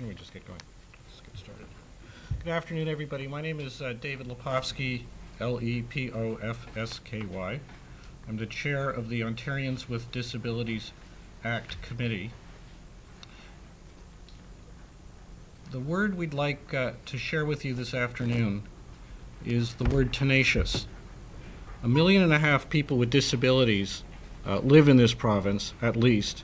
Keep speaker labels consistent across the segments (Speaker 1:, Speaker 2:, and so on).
Speaker 1: don't we just get going? Let's get started. Good afternoon, everybody. My name is David Lepofsky, Lepofsky. I'm the chair of the Ontarians with Disabilities Act Committee. The word we'd like to share with you this afternoon is the word tenacious. 1.5 million people with disabilities live in this province, at least.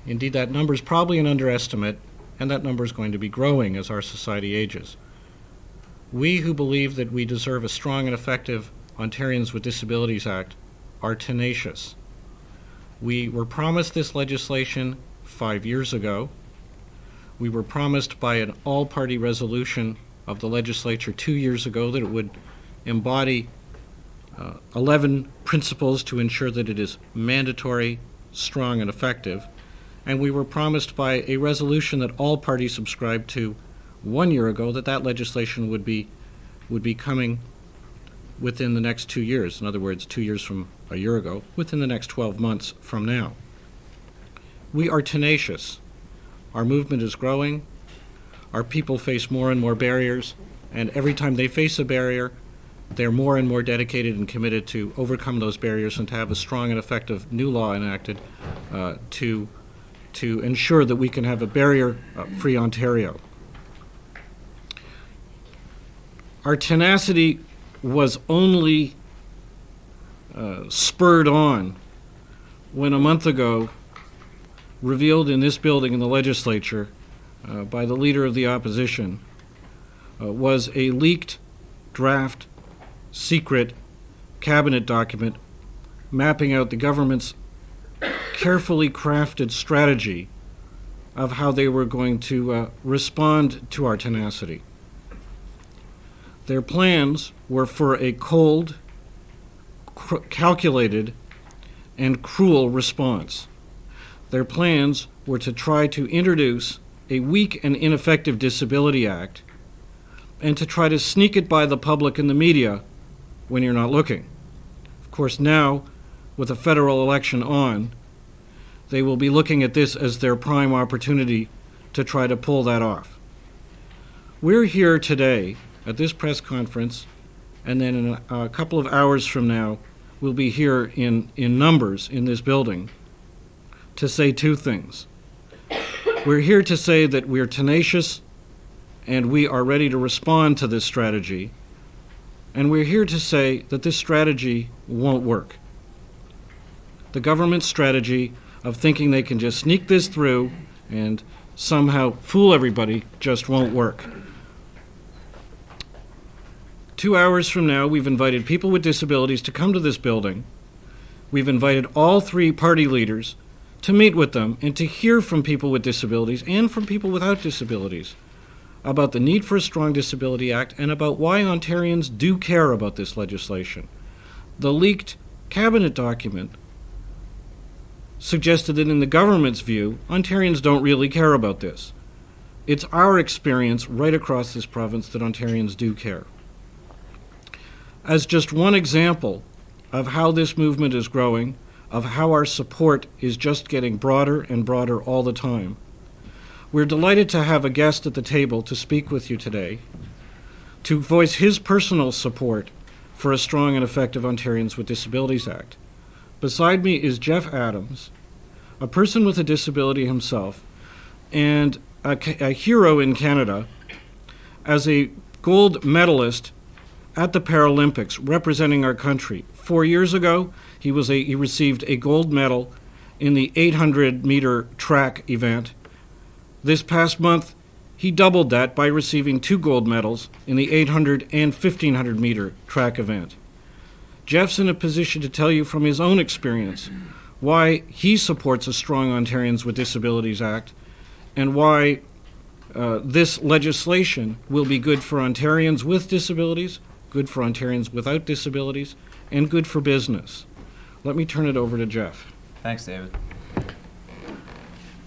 Speaker 1: Indeed, that number is probably an underestimate, and that number is going to be growing as our society ages. We who believe that we deserve a strong and effective Ontarians with Disabilities Act are tenacious. We were promised this legislation 5 years ago. We were promised by an all-party resolution of the legislature 2 years ago that it would embody 11 principles to ensure that it is mandatory, strong, and effective. And we were promised by a resolution that all parties subscribed to 1 year ago that legislation would be coming within the next 2 years. In other words, 2 years from a year ago, within the next 12 months from now. We are tenacious. Our movement is growing. Our people face more and more barriers, and every time they face a barrier, they're more and more dedicated and committed to overcome those barriers and to have a strong and effective new law enacted to ensure that we can have a barrier-free Ontario. Our tenacity was only spurred on when a month ago, revealed in this building in the legislature by the leader of the opposition, was a leaked draft secret cabinet document mapping out the government's carefully crafted strategy of how they were going to respond to our tenacity. Their plans were for a cold, calculated, and cruel response. Their plans were to try to introduce a weak and ineffective Disability Act and to try to sneak it by the public and the media when you're not looking. Of course, now, with a federal election on, they will be looking at this as their prime opportunity to try to pull that off. We're here today at this press conference, and then in a couple of hours from now, we'll be here in numbers in this building to say two things. We're here to say that we're tenacious and we are ready to respond to this strategy, and we're here to say that this strategy won't work. The government's strategy of thinking they can just sneak this through and somehow fool everybody just won't work. 2 hours from now, we've invited people with disabilities to come to this building. We've invited all three party leaders to meet with them and to hear from people with disabilities and from people without disabilities about the need for a strong Disability Act and about why Ontarians do care about this legislation. The leaked cabinet document suggested that in the government's view, Ontarians don't really care about this. It's our experience right across this province that Ontarians do care. As just one example of how this movement is growing, of how our support is just getting broader and broader all the time, we're delighted to have a guest at the table to speak with you today, to voice his personal support for a strong and effective Ontarians with Disabilities Act. Beside me is Jeff Adams, a person with a disability himself, and a hero in Canada as a gold medalist at the Paralympics representing our country. 4 years ago, he received a gold medal in the 800-meter track event. This past month, he doubled that by receiving 2 gold medals in the 800 and 1500-meter track event. Jeff's in a position to tell you from his own experience why he supports a strong Ontarians with Disabilities Act and why this legislation will be good for Ontarians with disabilities, good for Ontarians without disabilities, and good for business. Let me turn it over to Jeff.
Speaker 2: Thanks, David.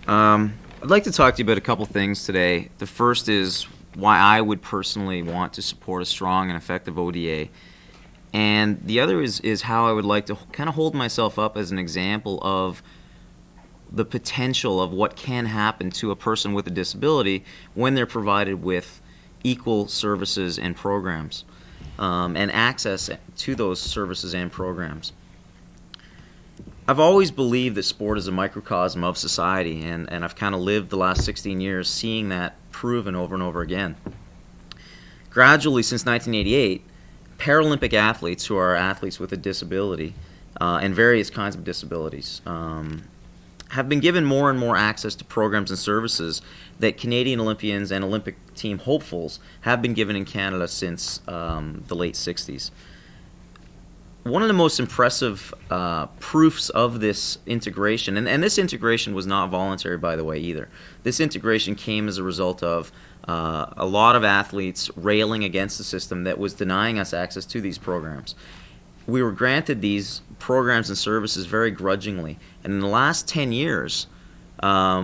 Speaker 2: I'd like to talk to you about a couple things today. The first is why I would personally want to support a strong and effective ODA. And the other is how I would like to kind of hold myself up as an example of the potential of what can happen to a person with a disability when they're provided with equal services and programs, and access to those services and programs. I've always believed that sport is a microcosm of society, and I've kind of lived the last 16 years seeing that proven over and over again. Gradually, since 1988, Paralympic athletes who are athletes with a disability and various kinds of disabilities have been given more and more access to programs and services that Canadian Olympians and Olympic team hopefuls have been given in Canada since the late 60s. One of the most impressive proofs of this integration, and this integration was not voluntary, by the way, either. This integration came as a result of a lot of athletes railing against the system that was denying us access to these programs. We were granted these programs and services very grudgingly, and in the last 10 years,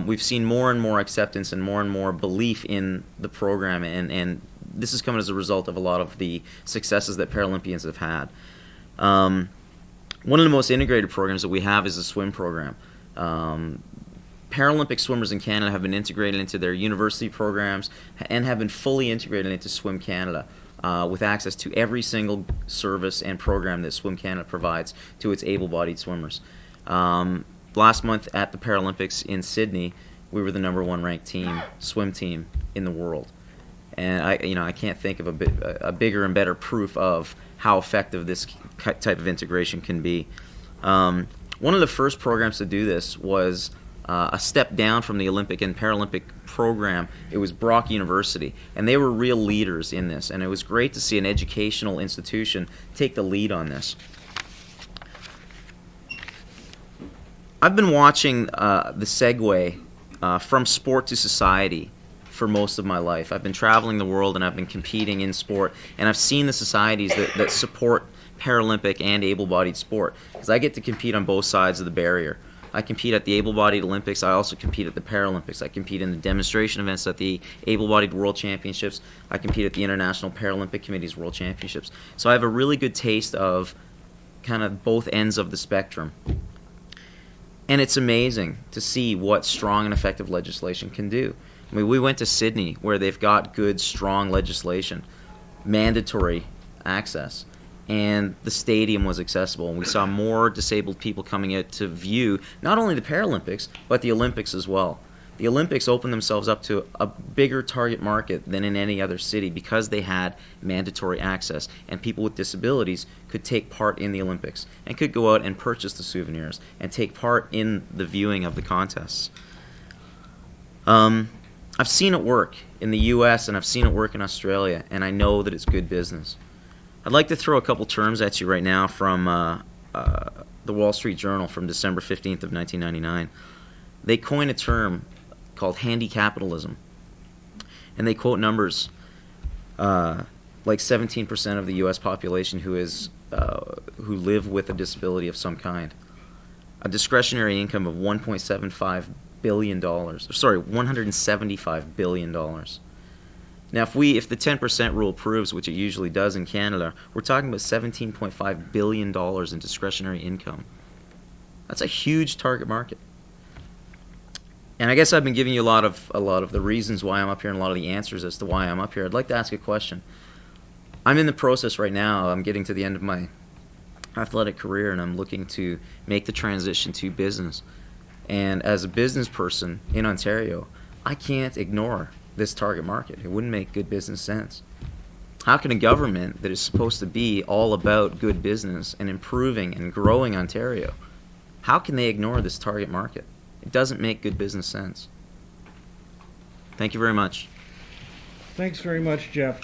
Speaker 2: we've seen more and more acceptance and more belief in the program, and this is coming as a result of a lot of the successes that Paralympians have had. One of the most integrated programs that we have is the swim program. Paralympic swimmers in Canada have been integrated into their university programs and have been fully integrated into Swim Canada, with access to every single service and program that Swim Canada provides to its able-bodied swimmers. Last month at the Paralympics in Sydney, we were the #1 ranked swim team in the world. And I can't think of a bigger and better proof of how effective this type of integration can be. One of the first programs to do this was a step down from the Olympic and Paralympic program. It was Brock University, and they were real leaders in this, and it was great to see an educational institution take the lead on this. I've been watching the segue from sport to society for most of my life. I've been traveling the world and I've been competing in sport, and I've seen the societies that support Paralympic and able-bodied sport, because I get to compete on both sides of the barrier. I compete at the able-bodied Olympics. I also compete at the Paralympics. I compete in the demonstration events at the able-bodied World Championships. I compete at the International Paralympic Committee's World Championships. So I have a really good taste of kind of both ends of the spectrum. And it's amazing to see what strong and effective legislation can do. I mean, we went to Sydney, where they've got good, strong legislation, mandatory access, and the stadium was accessible, and we saw more disabled people coming out to view not only the Paralympics, but the Olympics as well. The Olympics opened themselves up to a bigger target market than in any other city because they had mandatory access, and people with disabilities could take part in the Olympics and could go out and purchase the souvenirs and take part in the viewing of the contests. I've seen it work in the U.S. and I've seen it work in Australia, and I know that it's good business. I'd like to throw a couple terms at you right now from the Wall Street Journal from December 15th of 1999. They coined a term called handy capitalism, and they quote numbers like 17% of the U.S. population who live with a disability of some kind, a discretionary income of $1.75 billion, $175 billion. Now, if the 10% rule proves, which it usually does in Canada, we're talking about $17.5 billion in discretionary income. That's a huge target market. And I guess I've been giving you a lot of the reasons why I'm up here and a lot of the answers as to why I'm up here. I'd like to ask a question. I'm in the process right now. I'm getting to the end of my athletic career, and I'm looking to make the transition to business. And as a business person in Ontario, I can't ignore this target market. It wouldn't make good business sense. How can a government that is supposed to be all about good business and improving and growing Ontario, how can they ignore this target market? It doesn't make good business sense. Thank you very much.
Speaker 1: Thanks very much, Jeff.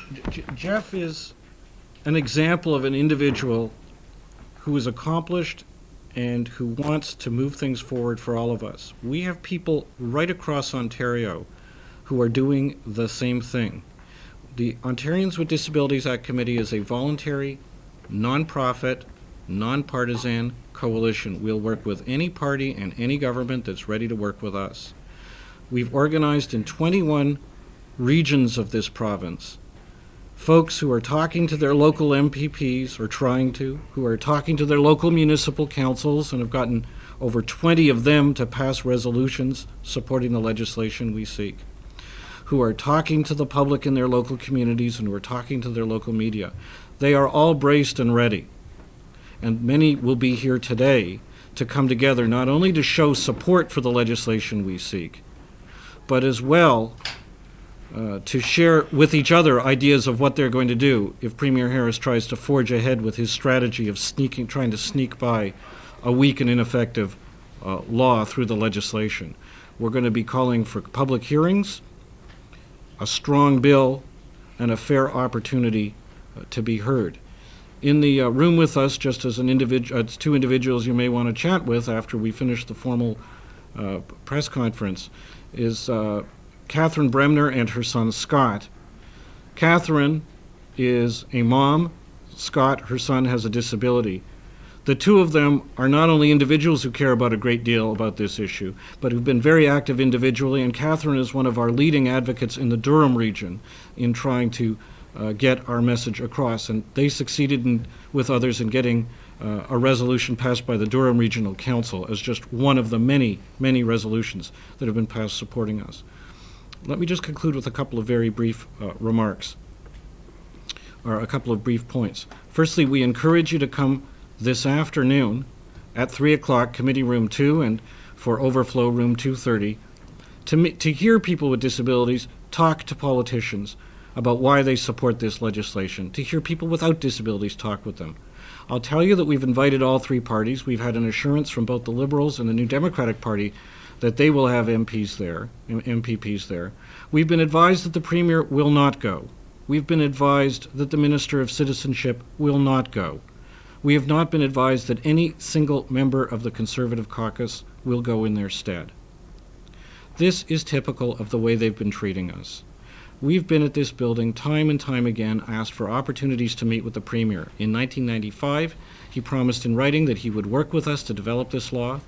Speaker 1: Jeff is an example of an individual who is accomplished and who wants to move things forward for all of us. We have people right across Ontario who are doing the same thing. The Ontarians with Disabilities Act Committee is a voluntary, non-profit, non-partisan coalition. We'll work with any party and any government that's ready to work with us. We've organized in 21 regions of this province folks who are talking to their local MPPs, or trying to, who are talking to their local municipal councils and have gotten over 20 of them to pass resolutions supporting the legislation we seek, who are talking to the public in their local communities and who are talking to their local media. They are all braced and ready. And many will be here today to come together not only to show support for the legislation we seek, but as well to share with each other ideas of what they're going to do if Premier Harris tries to forge ahead with his strategy of trying to sneak by a weak and ineffective law through the legislation. We're going to be calling for public hearings, a strong bill, and a fair opportunity to be heard. In the room with us, just as two individuals you may want to chat with after we finish the formal press conference, is Catherine Bremner and her son Scott. Catherine is a mom. Scott, her son, has a disability. The two of them are not only individuals who care about a great deal about this issue, but who've been very active individually, and Catherine is one of our leading advocates in the Durham region in trying to get our message across, and they succeeded with others in getting a resolution passed by the Durham Regional Council as just one of the many, many resolutions that have been passed supporting us. Let me just conclude with a couple of very brief remarks, or a couple of brief points. Firstly, we encourage you to come this afternoon at 3 o'clock, Committee Room 2, and for Overflow Room 230, to hear people with disabilities talk to politicians about why they support this legislation, to hear people without disabilities talk with them. I'll tell you that we've invited all three parties. We've had an assurance from both the Liberals and the New Democratic Party that they will have MPs there, MPPs there. We've been advised that the Premier will not go. We've been advised that the Minister of Citizenship will not go. We have not been advised that any single member of the Conservative caucus will go in their stead. This is typical of the way they've been treating us. We've been at this building time and time again, asked for opportunities to meet with the Premier. In 1995, he promised in writing that he would work with us to develop this law.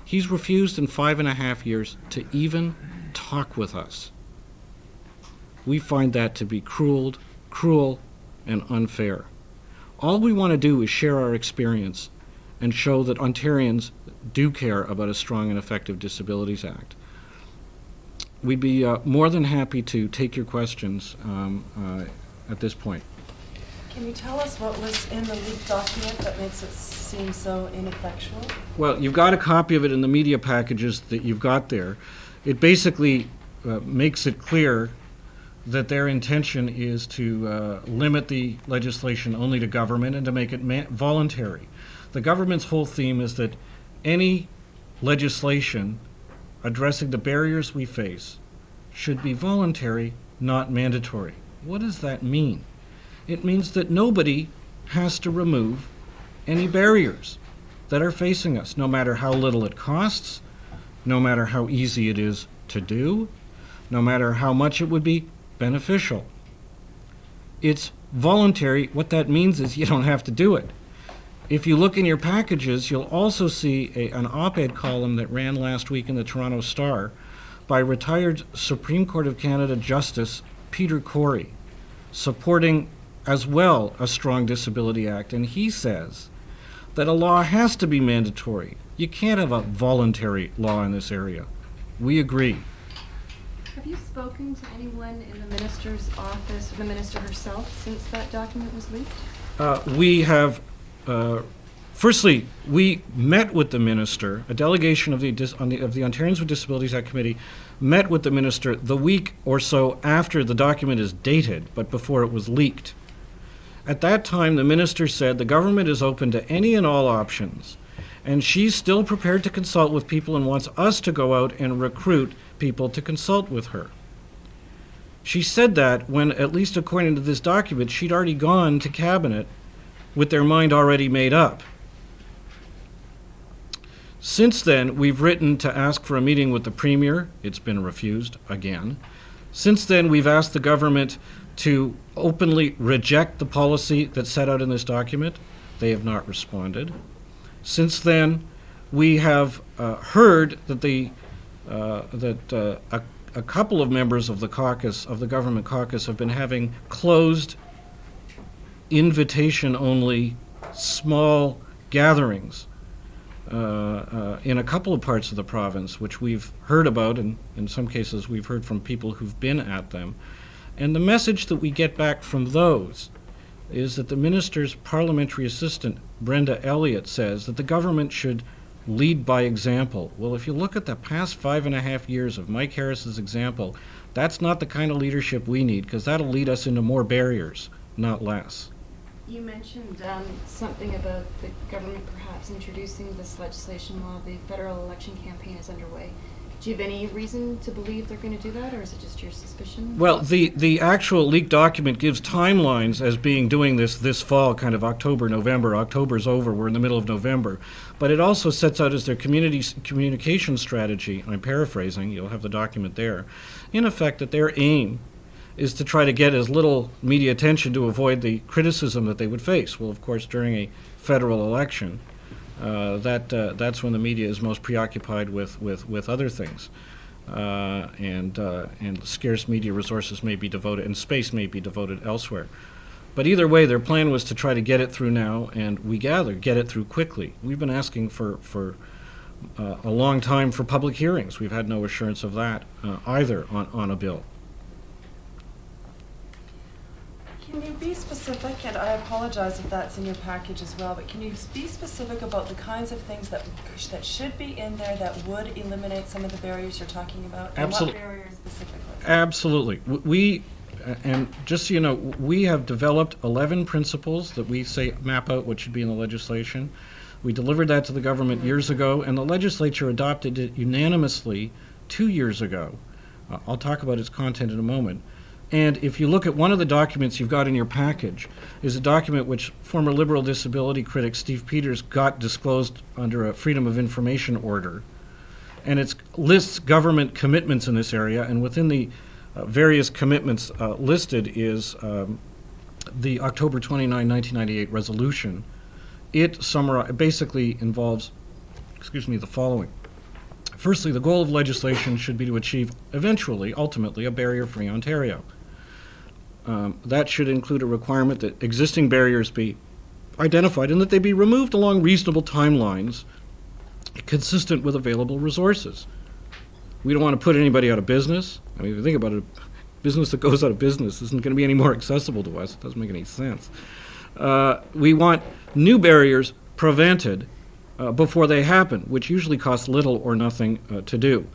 Speaker 1: He's refused in 5.5 years to even talk with us. We find that to be cruel, and unfair. All we want to do is share our experience and show that Ontarians do care about a strong and effective Disabilities Act. We'd be more than happy to take your questions at this point.
Speaker 3: Can you tell us what was in the leaked document that makes it seem so ineffectual?
Speaker 1: Well, you've got a copy of it in the media packages that you've got there. It basically makes it clear that their intention is to limit the legislation only to government and to make it voluntary. The government's whole theme is that any legislation addressing the barriers we face should be voluntary, not mandatory. What does that mean? It means that nobody has to remove any barriers that are facing us, no matter how little it costs, no matter how easy it is to do, no matter how much it would be beneficial. It's voluntary. What that means is you don't have to do it. If you look in your packages, you'll also see an op-ed column that ran last week in the Toronto Star by retired Supreme Court of Canada Justice Peter Corey, supporting as well a strong Disability Act. And he says that a law has to be mandatory. You can't have a voluntary law in this area. We agree.
Speaker 4: Have you spoken to anyone in the minister's office or the minister herself since that document was leaked?
Speaker 1: We have firstly, we met with the minister. A delegation of the Ontarians with Disabilities Act Committee met with the minister the week or so after the document is dated, but before it was leaked. At that time, the minister said the government is open to any and all options, and she's still prepared to consult with people and wants us to go out and recruit people to consult with her. She said that when, at least according to this document, she'd already gone to Cabinet with their mind already made up. Since then, we've written to ask for a meeting with the Premier. It's been refused again. Since then, we've asked the government to openly reject the policy that's set out in this document. They have not responded. Since then, we have heard that a couple of members of the caucus, of the government caucus, have been having closed, invitation-only, small gatherings in a couple of parts of the province, which we've heard about, and in some cases we've heard from people who've been at them. And the message that we get back from those is that the minister's parliamentary assistant, Brenda Elliott, says that the government should lead by example. Well, if you look at the past 5.5 years of Mike Harris's example, that's not the kind of leadership we need, because that'll lead us into more barriers, not less.
Speaker 4: You mentioned something about the government perhaps introducing this legislation while the federal election campaign is underway. Do you have any reason to believe they're going to do that, or is it just your suspicion?
Speaker 1: Well, the actual leaked document gives timelines as being doing this fall, kind of October, November. October's over, we're in the middle of November. But it also sets out as their communication strategy, I'm paraphrasing, you'll have the document there, in effect that their aim is to try to get as little media attention to avoid the criticism that they would face. Well, of course, during a federal election, that's when the media is most preoccupied with other things, and scarce media resources may be devoted, and space may be devoted elsewhere. But either way, their plan was to try to get it through now, and we gather get it through quickly. We've been asking for a long time for public hearings. We've had no assurance of that either on a bill.
Speaker 3: Can you be specific, and I apologize if that's in your package as well, but can you be specific about the kinds of things that should be in there that would eliminate some of the barriers you're talking about?
Speaker 1: Absolutely.
Speaker 3: And what barriers specifically?
Speaker 1: Absolutely. We, and just so you know, we have developed 11 principles that we say map out what should be in the legislation. We delivered that to the government years ago, and the legislature adopted it unanimously 2 years ago. I'll talk about its content in a moment. And if you look at one of the documents you've got in your package, is a document which former Liberal disability critic Steve Peters got disclosed under a Freedom of Information order. And it lists government commitments in this area, and within the various commitments listed is the October 29, 1998 resolution. It basically involves, the following. Firstly, the goal of legislation should be to achieve, ultimately, a barrier-free Ontario. That should include a requirement that existing barriers be identified and that they be removed along reasonable timelines consistent with available resources. We don't want to put anybody out of business. I mean, if you think about it, a business that goes out of business isn't going to be any more accessible to us. It doesn't make any sense. We want new barriers prevented before they happen, which usually costs little or nothing to do.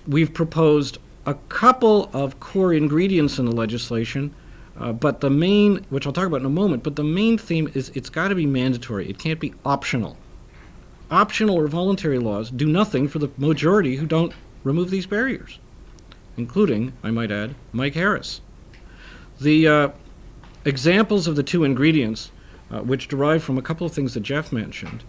Speaker 1: We've proposed a couple of core ingredients in the legislation, but the main, which I'll talk about in a moment, but the main theme is it's got to be mandatory. It can't be optional. Optional or voluntary laws do nothing for the majority who don't remove these barriers, including, I might add, Mike Harris. The examples of the two ingredients, which derive from a couple of things that Jeff mentioned,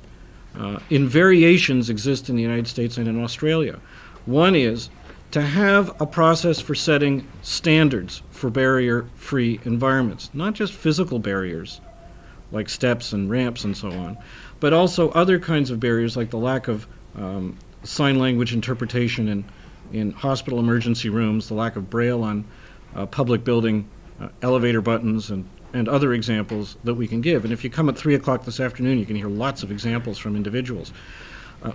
Speaker 1: in variations exist in the United States and in Australia. One is to have a process for setting standards for barrier-free environments, not just physical barriers like steps and ramps and so on, but also other kinds of barriers like the lack of sign language interpretation in hospital emergency rooms, the lack of Braille on public building elevator buttons, and other examples that we can give. And if you come at 3 o'clock this afternoon, you can hear lots of examples from individuals.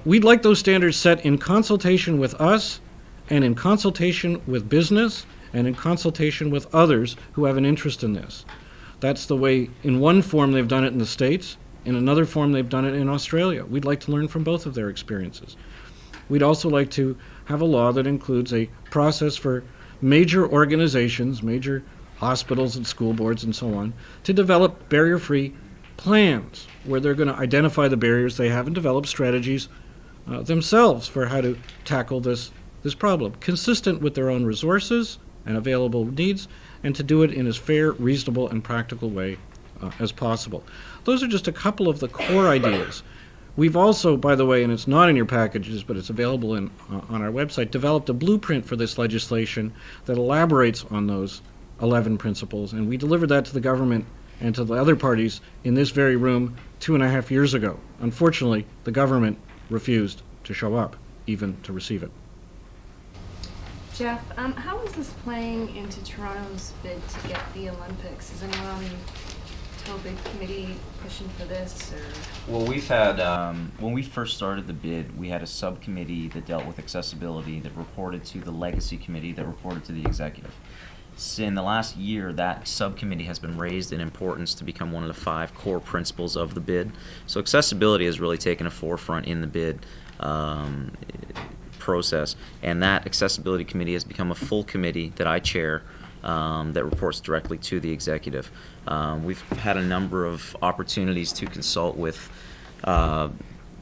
Speaker 1: We'd like those standards set in consultation with us, and in consultation with business, and in consultation with others who have an interest in this. That's the way, in one form, they've done it in the States. In another form, they've done it in Australia. We'd like to learn from both of their experiences. We'd also like to have a law that includes a process for major organizations, major hospitals and school boards and so on, to develop barrier-free plans where they're going to identify the barriers they have and develop strategies themselves for how to tackle this problem, consistent with their own resources and available needs, and to do it in as fair, reasonable, and practical way as possible. Those are just a couple of the core ideas. We've also, by the way, and it's not in your packages, but it's available on our website, developed a blueprint for this legislation that elaborates on those 11 principles, and we delivered that to the government and to the other parties in this very room 2.5 years ago. Unfortunately, the government refused to show up, even to receive it.
Speaker 4: Jeff, how is this playing into Toronto's bid to get the Olympics? Is anyone whole big committee pushing for this, or?
Speaker 2: Well, we've had, when we first started the bid, we had a subcommittee that dealt with accessibility that reported to the legacy committee that reported to the executive. So in the last year, that subcommittee has been raised in importance to become one of the 5 core principles of the bid. So accessibility has really taken a forefront in the bid process, and that accessibility committee has become a full committee that I chair that reports directly to the executive. We've had a number of opportunities to consult with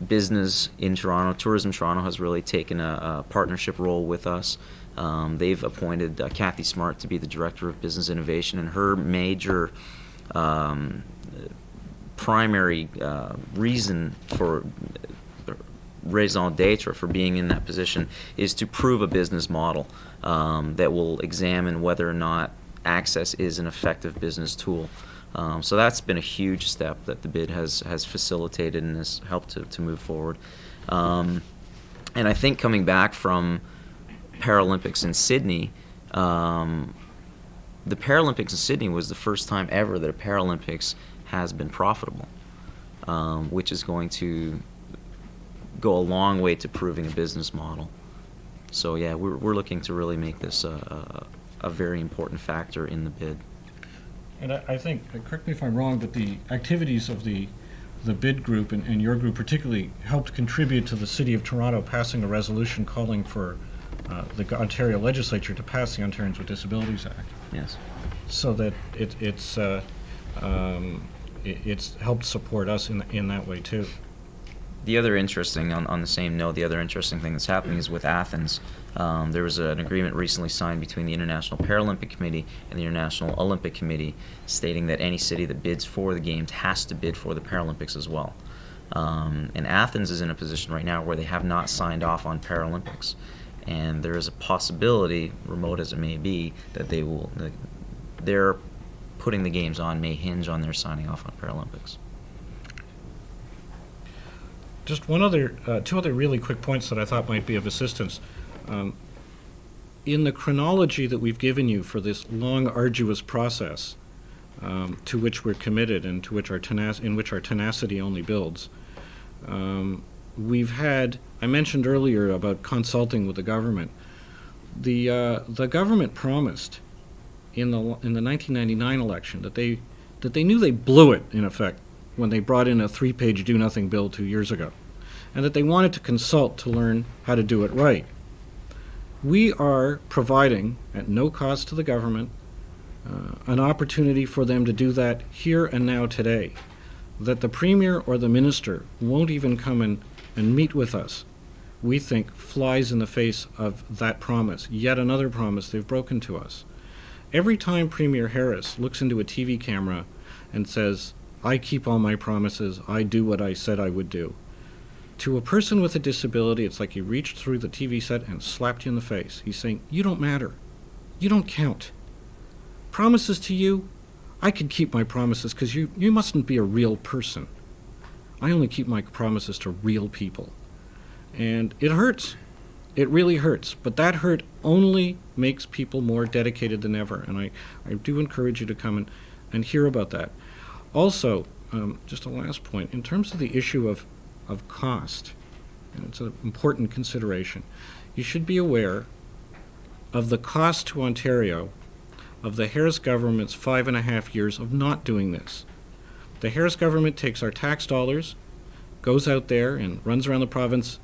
Speaker 2: business in Toronto. Tourism Toronto has really taken a partnership role with us. They've appointed Kathy Smart to be the Director of Business Innovation, and her major primary reason for raison d'etre for being in that position is to prove a business model that will examine whether or not access is an effective business tool. So that's been a huge step that the bid has facilitated and has helped to move forward. And I think coming back from Paralympics in Sydney, the Paralympics in Sydney was the first time ever that a Paralympics has been profitable, which is going to go a long way to proving a business model. So yeah, we're looking to really make this a very important factor in the bid.
Speaker 1: And I think, correct me if I'm wrong, but the activities of the bid group and your group particularly helped contribute to the City of Toronto passing a resolution calling for the Ontario Legislature to pass the Ontarians with Disabilities Act.
Speaker 2: Yes.
Speaker 1: So that it's helped support us in that way too.
Speaker 2: The other interesting, on the same note, the other interesting thing that's happening is with Athens. There was an agreement recently signed between the International Paralympic Committee and the International Olympic Committee stating that any city that bids for the Games has to bid for the Paralympics as well. And Athens is in a position right now where they have not signed off on Paralympics. And there is a possibility, remote as it may be, that their putting the Games on may hinge on their signing off on Paralympics.
Speaker 1: Just two other really quick points that I thought might be of assistance. In the chronology that we've given you for this long, arduous process to which we're committed and to which our tenacity only builds, we've had. I mentioned earlier about consulting with the government. The government promised in the 1999 election that they knew they blew it, in effect, when they brought in a 3-page do-nothing bill 2 years ago, and that they wanted to consult to learn how to do it right. We are providing, at no cost to the government, an opportunity for them to do that here and now today, that the Premier or the Minister won't even come in and meet with us, we think flies in the face of that promise, yet another promise they've broken to us. Every time Premier Harris looks into a TV camera and says, "I keep all my promises, I do what I said I would do," to a person with a disability, it's like he reached through the TV set and slapped you in the face. He's saying, "You don't matter. You don't count. Promises to you, I can keep my promises because you mustn't be a real person. I only keep my promises to real people." And it hurts. It really hurts. But that hurt only makes people more dedicated than ever. And I do encourage you to come and hear about that. Also, just a last point, in terms of the issue of cost, and it's an important consideration, you should be aware of the cost to Ontario of the Harris government's 5.5 years of not doing this. The Harris government takes our tax dollars, goes out there and runs around the province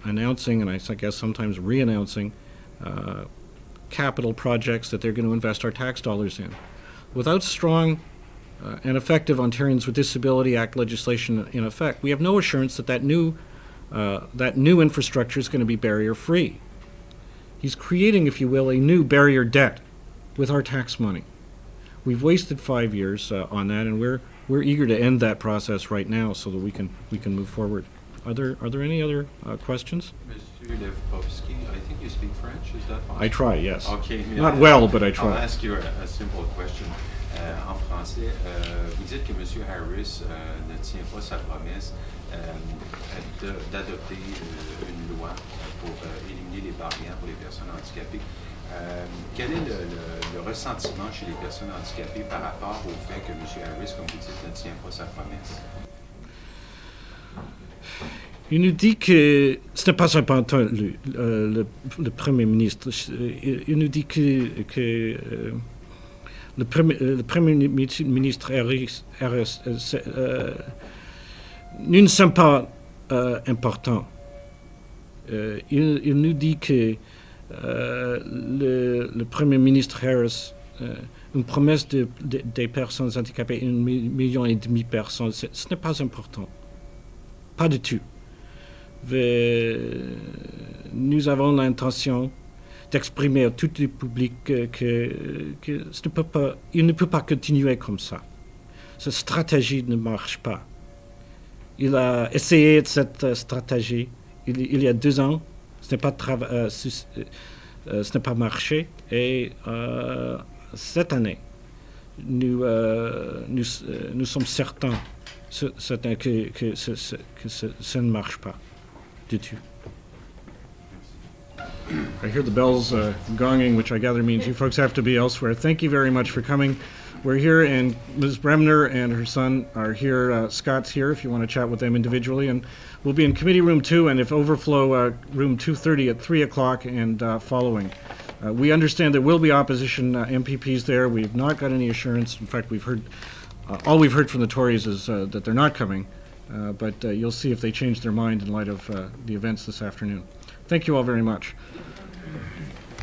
Speaker 1: announcing, and I guess sometimes re-announcing, capital projects that they're going to invest our tax dollars in. Without strong and effective Ontarians with Disability Act legislation in effect, we have no assurance that that new infrastructure is going to be barrier-free. He's creating, if you will, a new barrier debt with our tax money. We've wasted 5 years on that, and we're eager to end that process right now so that we can move forward. Are there any other questions?
Speaker 5: Mr. Lepofsky, I think you speak French. Is that possible?
Speaker 1: I try, yes.
Speaker 5: Okay.
Speaker 1: Not well, but I try.
Speaker 5: I'll ask you a simple question. En français, vous dites que M. Harris ne tient pas sa promesse d'adopter une loi pour éliminer les barrières pour les personnes handicapées. Quel est le ressentiment chez les personnes handicapées par rapport au fait que M. Harris, comme vous dites, ne tient pas sa promesse?
Speaker 1: Il nous dit que ce n'est pas important le Premier ministre. Il nous dit que le Premier ministre Harris nous ne sommes pas importants. Il nous dit que le Premier ministre Harris, une promesse des personnes handicapées, 1,5 million de personnes, ce n'est pas important. Pas du tout. Nous avons l'intention d'exprimer à tout le public que il ne peut pas continuer comme ça. Cette stratégie ne marche pas. Il a essayé cette stratégie il y a 2 ans. Ce n'est pas marché. Et cette année, nous sommes certains que ça ne marche pas du tout. I hear the bells gonging, which I gather means you folks have to be elsewhere. Thank you very much for coming. We're here, and Ms. Bremner and her son are here. Scott's here if you want to chat with them individually. And we'll be in Committee Room 2, and if overflow, Room 230 at 3 o'clock and following. We understand there will be opposition MPPs there. We have not got any assurance. In fact, we've heard all we've heard from the Tories is that they're not coming. But you'll see if they change their mind in light of the events this afternoon. Thank you all very much.